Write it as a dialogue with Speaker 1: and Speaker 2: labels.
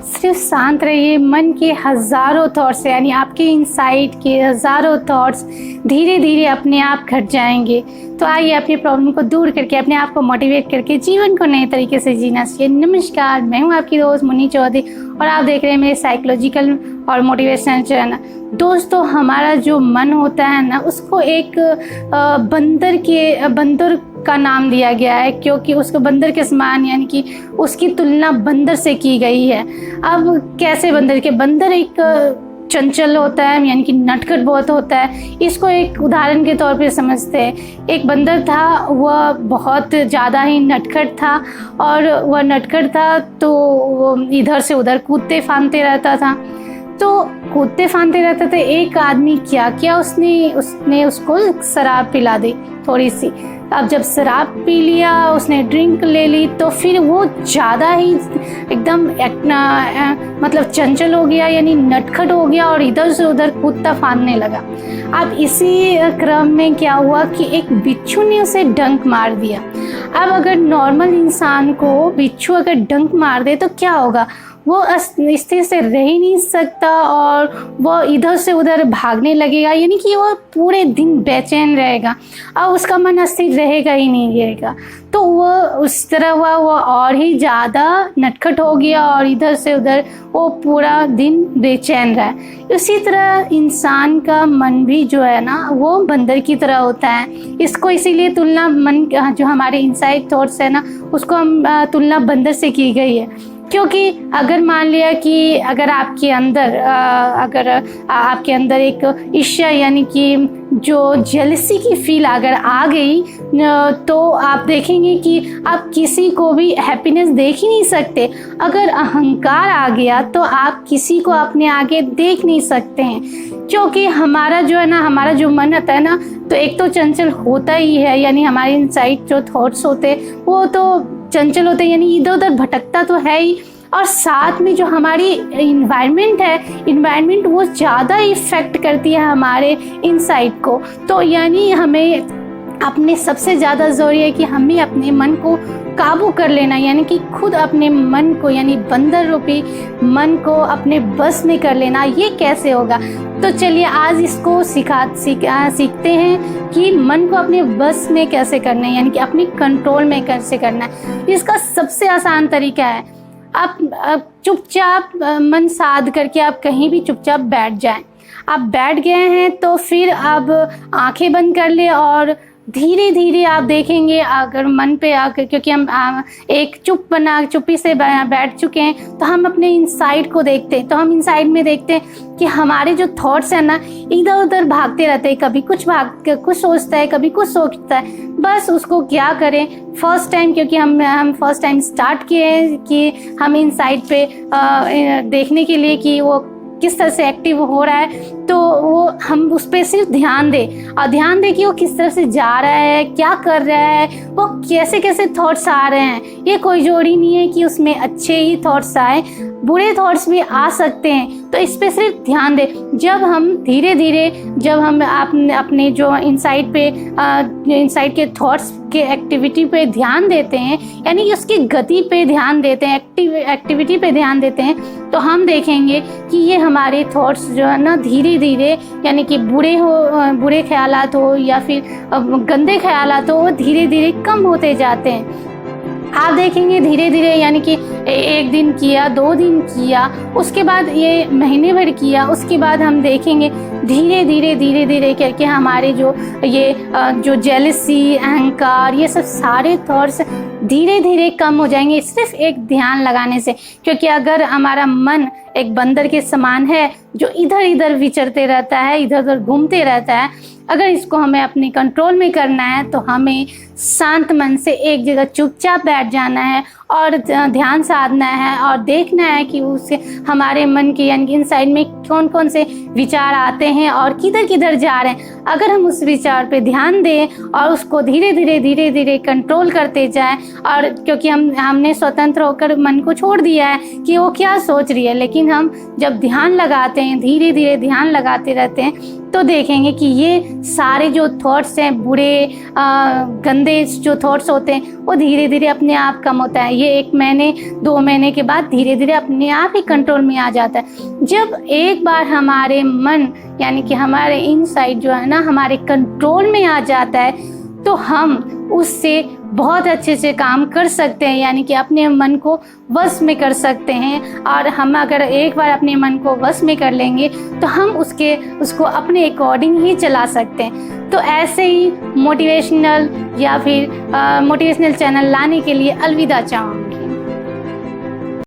Speaker 1: सिर्फ शांत रहिए। मन के हज़ारों थॉट्स यानी आपके इनसाइड के हज़ारों थॉट्स धीरे धीरे अपने आप घट जाएंगे। तो आइए अपनी प्रॉब्लम को दूर करके अपने आप को मोटिवेट करके जीवन को नए तरीके से जीना सीखिए। नमस्कार, मैं हूँ आपकी दोस्त मुन्नी चौधरी और आप देख रहे हैं मेरे साइकोलॉजिकल और मोटिवेशनल चैनल। दोस्तों, हमारा जो मन होता है ना, उसको एक बंदर का नाम दिया गया है, क्योंकि उसको बंदर के समान यानी कि उसकी तुलना बंदर से की गई है। अब कैसे बंदर एक चंचल होता है, यानी कि नटखट बहुत होता है। इसको एक उदाहरण के तौर पे समझते हैं। एक बंदर था, वह बहुत ज़्यादा ही नटखट था और वह नटखट था तो वो इधर से उधर कूदते फांदते रहता था। एक आदमी क्या किया, उसने उसको शराब पिला दी थोड़ी सी। अब जब शराब पी लिया, उसने ड्रिंक ले ली, तो फिर वो ज़्यादा ही एकदम मतलब चंचल हो गया, यानी नटखट हो गया और इधर से उधर कूदता फांदने लगा। अब इसी क्रम में क्या हुआ कि एक बिच्छू ने उसे डंक मार दिया। अब अगर नॉर्मल इंसान को बिच्छू अगर डंक मार दे तो क्या होगा, वो स्थिर से रह ही नहीं सकता और वो इधर से उधर भागने लगेगा, यानी कि वो पूरे दिन बेचैन रहेगा और उसका मन स्थिर रहेगा ही नहीं रहेगा। तो वो उस तरह वो और ही ज़्यादा नटखट हो गया और इधर से उधर वो पूरा दिन बेचैन रहा। उसी तरह इंसान का मन भी जो है ना, वो बंदर की तरह होता है। इसको इसीलिए तुलना मन जो हमारे इनसाइड थॉट्स है ना, उसको हम तुलना बंदर से की गई है। क्योंकि अगर मान लिया कि अगर आपके अंदर एक ईर्ष्या यानी कि जो जेलसी की फील अगर आ गई, तो आप देखेंगे कि आप किसी को भी हैप्पीनेस देख ही नहीं सकते। अगर अहंकार आ गया तो आप किसी को अपने आगे देख नहीं सकते हैं, क्योंकि हमारा जो मन आता है ना, तो एक तो चंचल होता ही है, यानी हमारे इनसाइड जो थॉट्स होते हैं वो तो चंचल होते हैं, यानी इधर उधर भटकता तो है ही। और साथ में जो हमारी इन्वायरमेंट वो ज़्यादा इफ़ेक्ट करती है हमारे इनसाइड को। तो यानी हमें अपने सबसे ज़्यादा ज़रूरी है कि हमें अपने मन को काबू कर लेना, यानी कि खुद अपने मन को, यानी बंदर रूपी मन को अपने बस में कर लेना। ये कैसे होगा, तो चलिए आज इसको सीखते हैं कि मन को अपने बस में कैसे करना है, यानी कि अपने कंट्रोल में कैसे करना है। इसका सबसे आसान तरीका है, आप चुपचाप मन साध करके आप कहीं भी चुपचाप बैठ जाएं। आप बैठ गए हैं तो फिर आप आंखें बंद कर ले और धीरे धीरे आप देखेंगे अगर मन पे आकर, क्योंकि हम एक चुप्पी से बैठ चुके हैं, तो हम अपने इनसाइड को देखते हैं। तो हम इनसाइड में देखते हैं कि हमारे जो थॉट्स हैं ना, इधर उधर भागते रहते हैं। कभी कुछ सोचता है, कभी कुछ सोचता है। बस उसको क्या करें, फर्स्ट टाइम, क्योंकि हम फर्स्ट टाइम स्टार्ट किए हैं कि हम इनसाइड पे देखने के लिए कि वो किस तरह से एक्टिव हो रहा है, तो वो हम उस पर सिर्फ ध्यान दें कि वो किस तरह से जा रहा है, क्या कर रहा है, वो कैसे कैसे थॉट्स आ रहे हैं। ये कोई जोड़ी नहीं है कि उसमें अच्छे ही थॉट्स आए, बुरे थॉट्स भी आ सकते हैं। तो इस पर सिर्फ ध्यान दें। जब हम धीरे धीरे अपने जो इनसाइड के थॉट्स के एक्टिविटी पे ध्यान देते हैं, यानी कि उसकी गति पे ध्यान देते हैं, एक्टिविटी पे ध्यान देते हैं, तो हम देखेंगे कि ये हमारे थॉट्स जो है ना, धीरे धीरे, यानी कि बुरे ख्यालात हो या फिर गंदे ख्यालात हो, वो धीरे धीरे कम होते जाते हैं। आप देखेंगे धीरे धीरे, यानी कि एक दिन किया, 2 दिन किया, उसके बाद ये महीने भर किया, उसके बाद हम देखेंगे धीरे धीरे करके हमारे जो जेलसी, अहंकार, ये सब सारे थॉट्स धीरे धीरे कम हो जाएंगे, सिर्फ एक ध्यान लगाने से। क्योंकि अगर हमारा मन एक बंदर के समान है जो इधर इधर विचरते रहता है, इधर उधर घूमते रहता है, अगर इसको हमें अपने कंट्रोल में करना है तो हमें शांत मन से एक जगह चुपचाप बैठ जाना है और ध्यान साधना है और देखना है कि उससे हमारे मन के, यानी कि इनसाइड में कौन कौन से विचार आते हैं और किधर किधर जा रहे हैं। अगर हम उस विचार पे ध्यान दें और उसको धीरे धीरे कंट्रोल करते जाएं, और क्योंकि हमने स्वतंत्र होकर मन को छोड़ दिया है कि वो क्या सोच रही है, लेकिन हम जब ध्यान लगाते हैं, धीरे धीरे ध्यान लगाते रहते हैं, तो देखेंगे कि ये सारे जो थॉट्स हैं, बुरे गंदे जो थॉट्स होते हैं, वो धीरे धीरे अपने आप कम होता है। ये 1 महीने 2 महीने के बाद धीरे धीरे अपने आप ही कंट्रोल में आ जाता है। जब एक बार हमारे मन यानी कि हमारे इनसाइड जो है ना हमारे कंट्रोल में आ जाता है, तो हम उससे बहुत अच्छे से काम कर सकते हैं, यानी कि अपने मन को वश में कर सकते हैं। और हम अगर एक बार अपने मन को वश में कर लेंगे तो हम उसको अपने अकॉर्डिंग ही चला सकते हैं। तो ऐसे ही मोटिवेशनल या फिर मोटिवेशनल चैनल लाने के लिए अलविदा चाहूँगी।